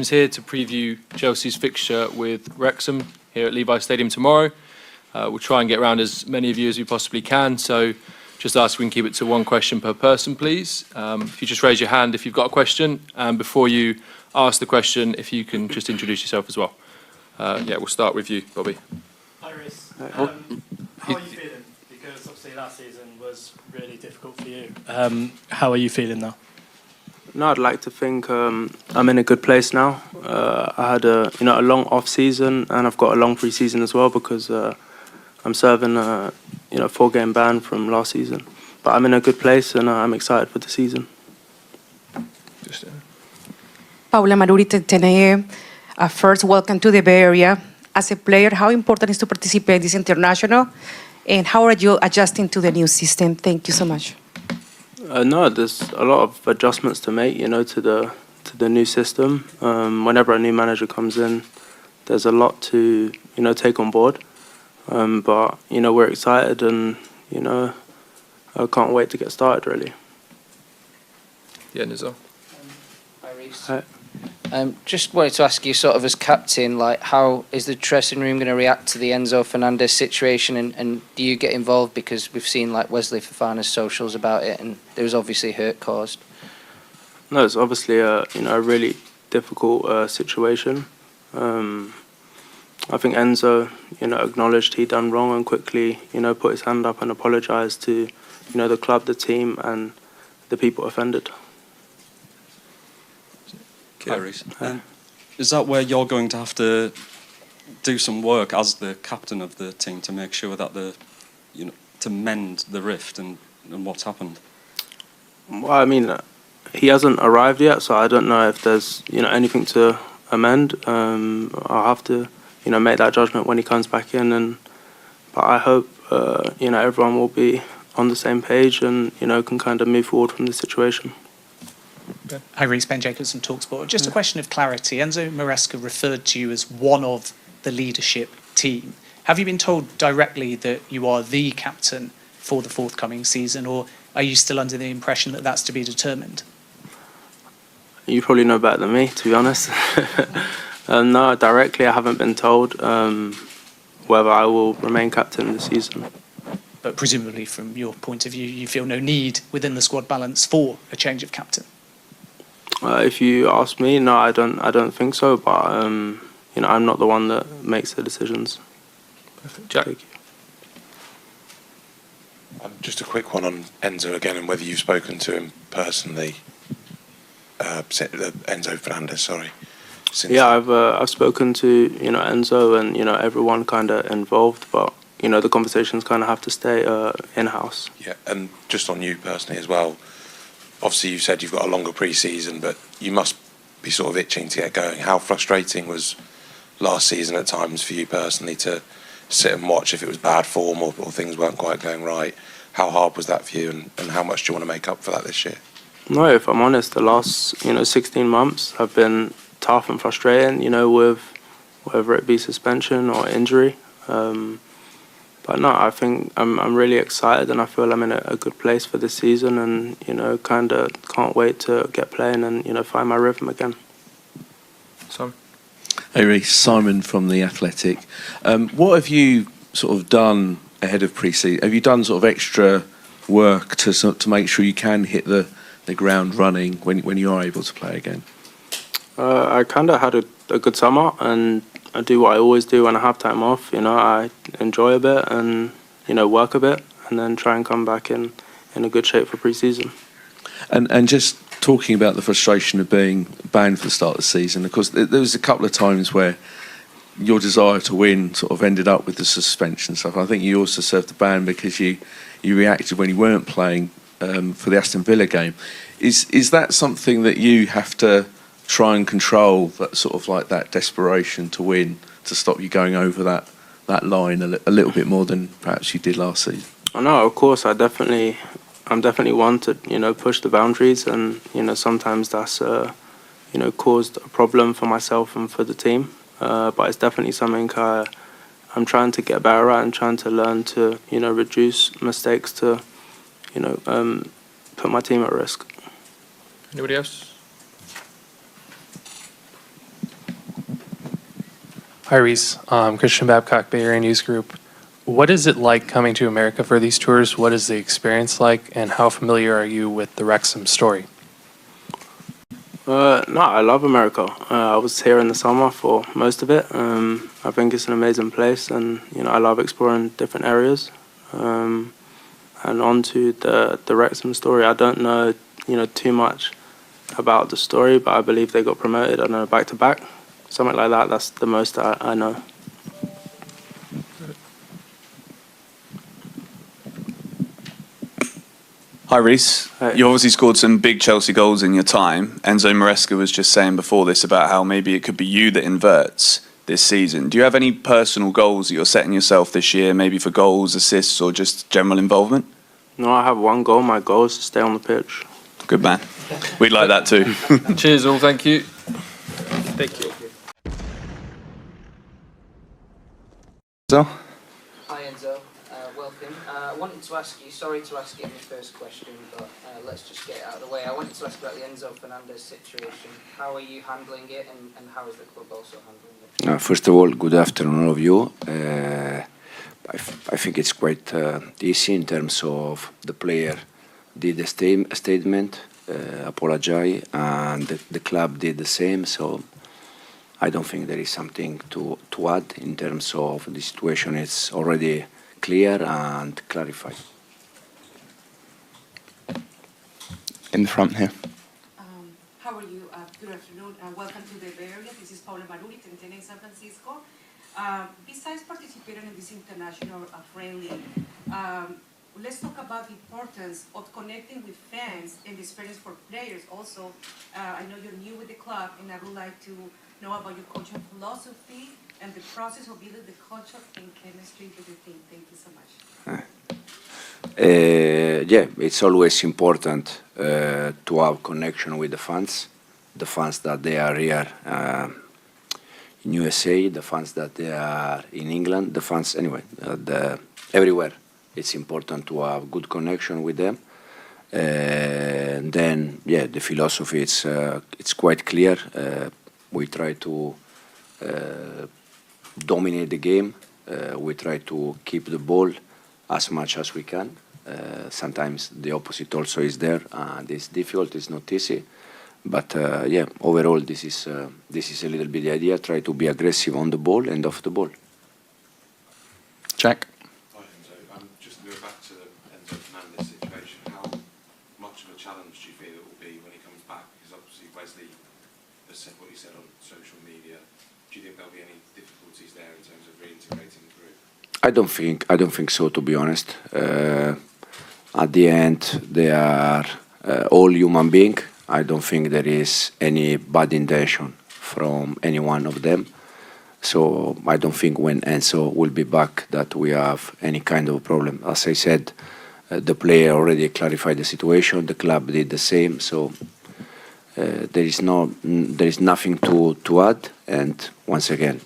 James here to preview Chelsea's fixture with Wrexham here at Levi Stadium tomorrow. We'll try and get around as many of you as we possibly can, so just ask if we can keep it to one question per person, please. If you just raise your hand if you've got a question, and before you ask the question, if you can just introduce yourself as well. Yeah, we'll start with you, Bobby. Hi, Reece. How are you feeling? Because obviously last season was really difficult for you. How are you feeling now? No, I'd like to think I'm in a good place now. I had a long off season, and I've got a long pre-season as well because I'm serving a 4-game ban from last season. But I'm in a good place, and I'm excited for the season. Paula Maruri, TNA. First, welcome to the Bay Area. As a player, how important is to participate in this international, and how are you adjusting to the new system? Thank you so much. No, there's a lot of adjustments to make, to the new system. Whenever a new manager comes in, there's a lot to, take on board. But, we're excited and, I can't wait to get started, really. Yeah, Nizar. Hi, Reece. Hi. Just wanted to ask you, sort of as captain, like how is the dressing room going to react to the Enzo Fernandez situation, and do you get involved? Because we've seen like Wesley Fofana's socials about it, and there was obviously hurt caused. No, it's obviously a really difficult situation. I think Enzo, acknowledged he'd done wrong and quickly, put his hand up and apologised to, the club, the team, and the people offended. Reece. Is that where you're going to have to do some work as the captain of the team to make sure that to mend the rift and what's happened? Well, I mean, he hasn't arrived yet, so I don't know if there's anything to amend. I'll have to make that judgment when he comes back in, but I hope everyone will be on the same page and can kind of move forward from the situation. Hi, Reece, Ben Jacobs from TalkSport. Just a question of clarity. Enzo Maresca referred to you as one of the leadership team. Have you been told directly that you are the captain for the forthcoming season, or are you still under the impression that that's to be determined? You probably know better than me, to be honest. No, directly I haven't been told whether I will remain captain this season. But presumably, from your point of view, you feel no need within the squad balance for a change of captain. If you ask me, no, I don't think so. But I'm not the one that makes the decisions. Perfect. Jack. Thank you. Just a quick one on Enzo again, and whether you've spoken to him personally. Enzo Fernandez, sorry. Yeah, I've spoken to Enzo and everyone kind of involved, but the conversations kind of have to stay in house. Yeah, and just on you personally as well. Obviously, you said you've got a longer pre-season, but you must be sort of itching to get going. How frustrating was last season at times for you personally to sit and watch if it was bad form or things weren't quite going right? How hard was that for you, and how much do you want to make up for that this year? No, if I'm honest, the last 16 months have been tough and frustrating. With whether it be suspension or injury. But no, I think I'm really excited, and I feel I'm in a good place for this season, and kind of can't wait to get playing and find my rhythm again. Simon. Hey Reece, Simon from The Athletic. What have you sort of done ahead of pre-season? Have you done sort of extra work to make sure you can hit the ground running when you are able to play again? I kind of had a good summer, and I do what I always do when I have time off. I enjoy a bit and work a bit, and then try and come back in a good shape for pre-season. And just talking about the frustration of being banned for the start of the season, of course, there was a couple of times where your desire to win sort of ended up with the suspension stuff. I think you also served the ban because you reacted when you weren't playing for the Aston Villa game. Is that something that you have to try and control, that sort of like that desperation to win, to stop you going over that line a little bit more than perhaps you did last season? No, of course, I'm definitely one to push the boundaries, and sometimes that's caused a problem for myself and for the team. But it's definitely something I'm trying to get better at and trying to learn to reduce mistakes to put my team at risk. Anybody else? Hi, Reece. Christian Babcock, Bay Area News Group. What is it like coming to America for these tours? What is the experience like, and how familiar are you with the Wrexham story? No, I love America. I was here in the summer for most of it. I think it's an amazing place, and I love exploring different areas. And on to the Wrexham story. I don't know too much about the story, but I believe they got promoted. I know back to back, something like that. That's the most I know. Hi, Reece. Hi. You obviously scored some big Chelsea goals in your time. Enzo Maresca was just saying before this about how maybe it could be you that inverts this season. Do you have any personal goals that you're setting yourself this year, maybe for goals, assists, or just general involvement? No, I have one goal. My goal is to stay on the pitch. Good man. We'd like that too. Cheers all, thank you. Thank you. So? Hi Enzo, welcome. I wanted to ask you, sorry to ask you in the first question, but let's just get it out of the way. I wanted to ask about the Enzo Fernandez situation. How are you handling it, and how is the club also handling it? First of all, good afternoon, all of you. I think it's quite easy in terms of the player did a statement, apologize, and the club did the same. So I don't think there is something to add in terms of the situation. It's already clear and clarified. In the front here. How are you? Good afternoon. Welcome to the Bay Area. This is Paula Maruri, Tentena in San Francisco. Besides participating in this international friendly, let's talk about the importance of connecting with fans and the experience for players also. I know you're new with the club, and I would like to know about your coaching philosophy and the process of building the culture and chemistry with the team. Thank you so much. Yeah, it's always important to have connection with the fans that they are here in USA, the fans that they are in England, the fans anyway, everywhere. It's important to have good connection with them. And then, yeah, the philosophy it's quite clear. We try to dominate the game. We try to keep the ball as much as we can. Sometimes the opposite also is there, and it's difficult. It's not easy. But yeah, overall, this is a little bit the idea. Try to be aggressive on the ball and off the ball. Jack. Hi, Enzo. Just to go back to the Enzo Fernandez situation, how much of a challenge do you feel it will be when he comes back? Because obviously Wesley has said what he said on social media. Do you think there'll be any difficulties there in terms of reintegrating the group? I don't think so, to be honest. At the end, they are all human beings. I don't think there is any bad intention from any one of them. So I don't think when Enzo will be back that we have any kind of problem. As I said, the player already clarified the situation. The club did the same. So there is nothing to add. And once again,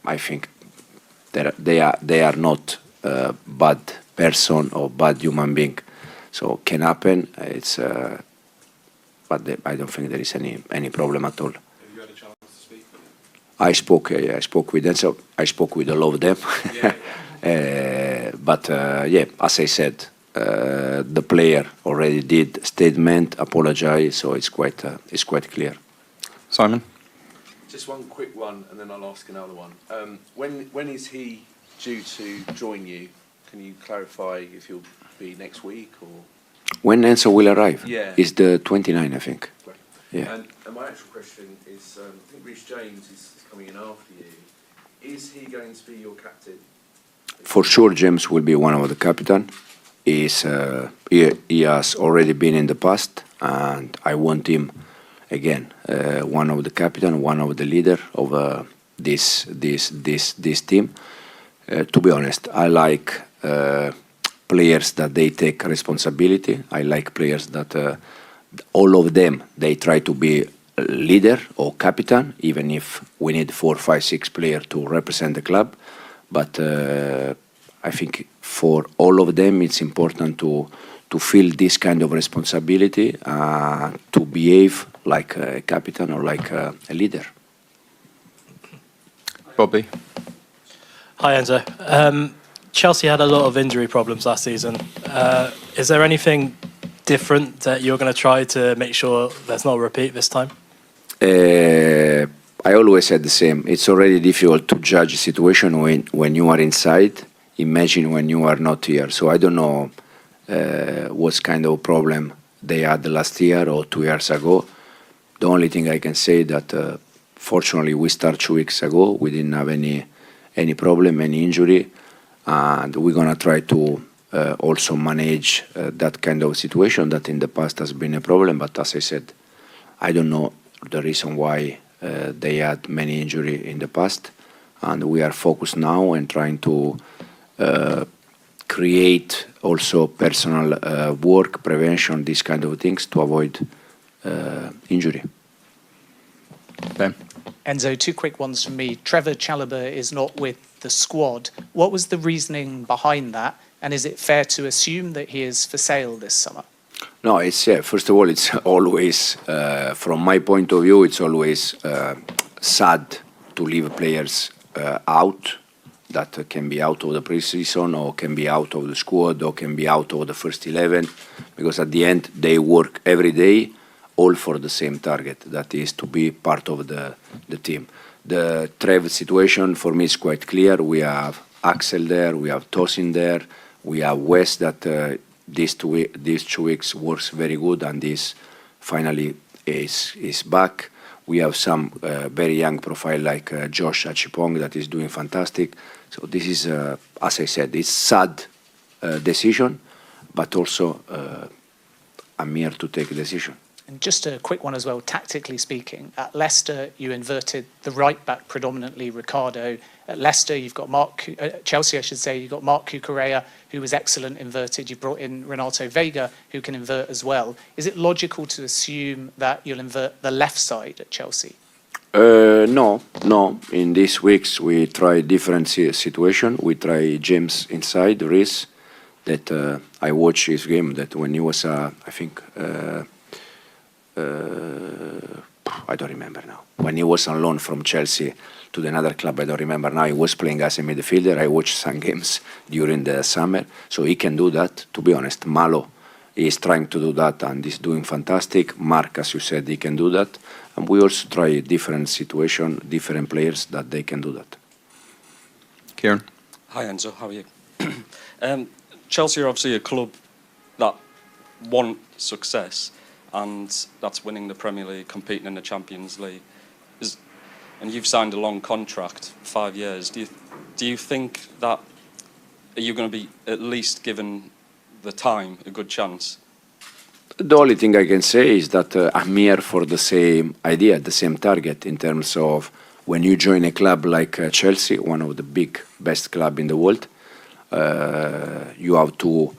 I think they are not a bad person or bad human being. So can happen. But I don't think there is any problem at all. Have you had a chance to speak with him? I spoke with them. So I spoke with all of them. But yeah, as I said, the player already did statement, apologize. So it's quite clear. Simon. Just one quick one, and then I'll ask another one. When is he due to join you? Can you clarify if he'll be next week or? When Enzo will arrive? Yeah. Is the 29th, I think. Right. Yeah. And my actual question is, I think Reece James is coming in after you. Is he going to be your captain? For sure, James will be one of the captain. He has already been in the past, and I want him again, one of the captain, one of the leader of this team. To be honest, I like players that they take responsibility. I like players that all of them, they try to be a leader or captain, even if we need 4, 5, 6 players to represent the club. But I think for all of them, it's important to feel this kind of responsibility, to behave like a captain or like a leader. Bobby. Hi, Enzo. Chelsea had a lot of injury problems last season. Is there anything different that you're going to try to make sure there's not a repeat this time? I always said the same. It's already difficult to judge a situation when you are inside. Imagine when you are not here. So I don't know what kind of problem they had last year or 2 years ago. The only thing I can say that fortunately we started 2 weeks ago. We didn't have any problem, any injury, and we're gonna try to also manage that kind of situation that in the past has been a problem. But as I said, I don't know the reason why they had many injury in the past, and we are focused now and trying to create also personal work, prevention, these kind of things to avoid injury. Ben. Enzo, 2 quick ones from me. Trevoh Chalobah is not with the squad. What was the reasoning behind that? And is it fair to assume that he is for sale this summer? No, it's first of all, it's always, from my point of view, it's always sad to leave players out that can be out of the pre-season or can be out of the squad or can be out of the first 11, because at the end they work every day all for the same target, that is to be part of the team. The Trev situation for me is quite clear. We have Axel there, we have Tosin there, we have West that these 2 weeks works very good, and this finally is back. We have some very young profile like Josh Achipong that is doing fantastic. So this is, as I said, it's sad decision, but also I'm here to take a decision. And just a quick one as well, tactically speaking. At Leicester, you inverted the right back predominantly, Ricardo. At Leicester, you've got Chelsea, I should say, you've got Marc Cucurella, who was excellent inverted. You brought in Renato Vega, who can invert as well. Is it logical to assume that you'll invert the left side at Chelsea? No. In these weeks, we try different situation. We try James inside, Reece, that I watched his game, that when he was, I think, I don't remember now. When he was on loan from Chelsea to another club, I don't remember now, he was playing as a midfielder. I watched some games during the summer, so he can do that. To be honest, Malo is trying to do that and is doing fantastic. Mark, as you said, he can do that. And we also try different situation, different players that they can do that. Kieran. Hi Enzo, how are you? Chelsea are obviously a club that want success, and that's winning the Premier League, competing in the Champions League. And you've signed a long contract, 5 years. Do you think that you're going to be at least given the time a good chance? The only thing I can say is that I'm here for the same idea, the same target, in terms of when you join a club like Chelsea, one of the best club in the world, you have to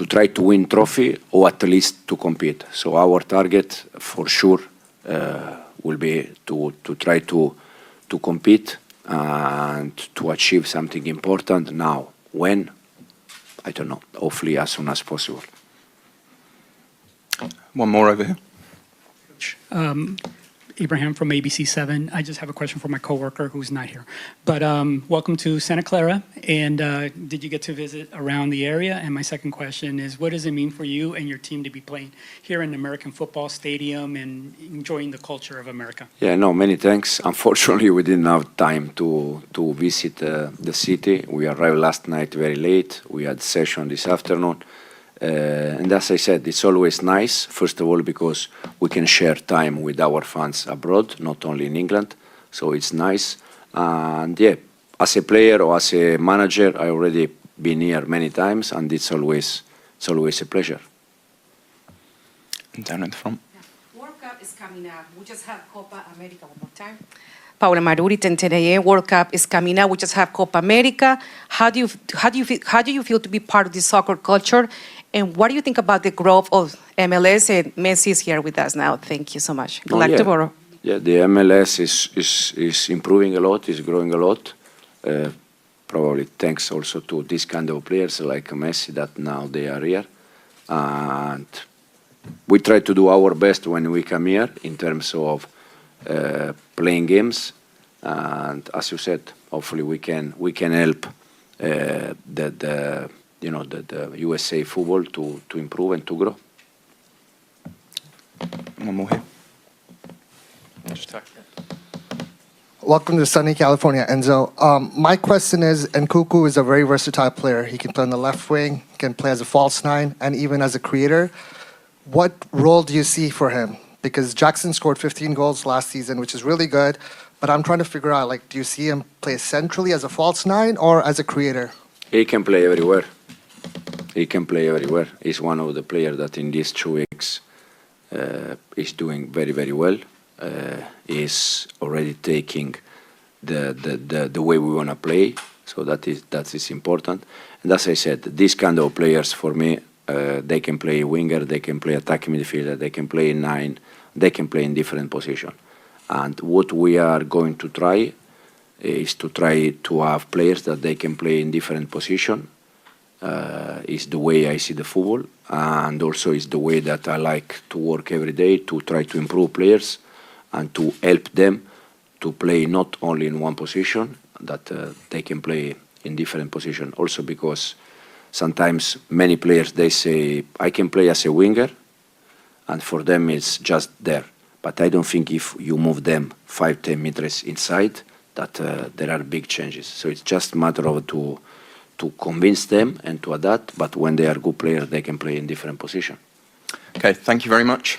try to win trophy or at least to compete. So our target for sure will be to try to compete and to achieve something important now. When? I don't know. Hopefully as soon as possible. One more over here. Ibrahim from ABC7. I just have a question for my coworker who's not here. But welcome to Santa Clara. And did you get to visit around the area? And my second question is, what does it mean for you and your team to be playing here in the American Football Stadium and enjoying the culture of America? Yeah, no, many thanks. Unfortunately, we didn't have time to visit the city. We arrived last night very late. We had session this afternoon. And as I said, it's always nice, first of all, because we can share time with our fans abroad, not only in England. So it's nice. And yeah, as a player or as a manager, I already been here many times, and it's always a pleasure. And down in the front. World Cup is coming up. We just have Copa America one more time. Paula Maruri, 10 a.m. World Cup is coming up. We just have Copa America. How do you feel to be part of this soccer culture? And what do you think about the growth of MLS? And Messi is here with us now. Thank you so much. Good luck tomorrow. Yeah, the MLS is improving a lot, is growing a lot. Probably thanks also to this kind of players like Messi that now they are here. And we try to do our best when we come here in terms of playing games, And as you said, hopefully we can help the USA football to improve and to grow. One more here. Welcome to sunny California, Enzo. My question is, Nkunku is a very versatile player. He can play on the left wing, can play as a false nine, and even as a creator. What role do you see for him? Because Jackson scored 15 goals last season, which is really good, but I'm trying to figure out, like, do you see him play centrally as a false nine or as a creator? He can play everywhere. He can play everywhere. He's one of the players that in these 2 weeks is doing very, very well. Is already taking the way we want to play, so that is important. And as I said, these kind of players for me, they can play winger, they can play attacking midfielder, they can play in nine, they can play in different positions. And what we are going to try is to try to have players that they can play in different positions. Is the way I see the football, and also is the way that I like to work every day to try to improve players and to help them to play not only in one position, that they can play in different positions. Also because sometimes many players, they say, I can play as a winger, and for them it's just there. But I don't think if you move them 5-10 meters inside, that there are big changes. So it's just a matter of to convince them and to adapt, but when they are good players, they can play in different positions. Okay, thank you very much.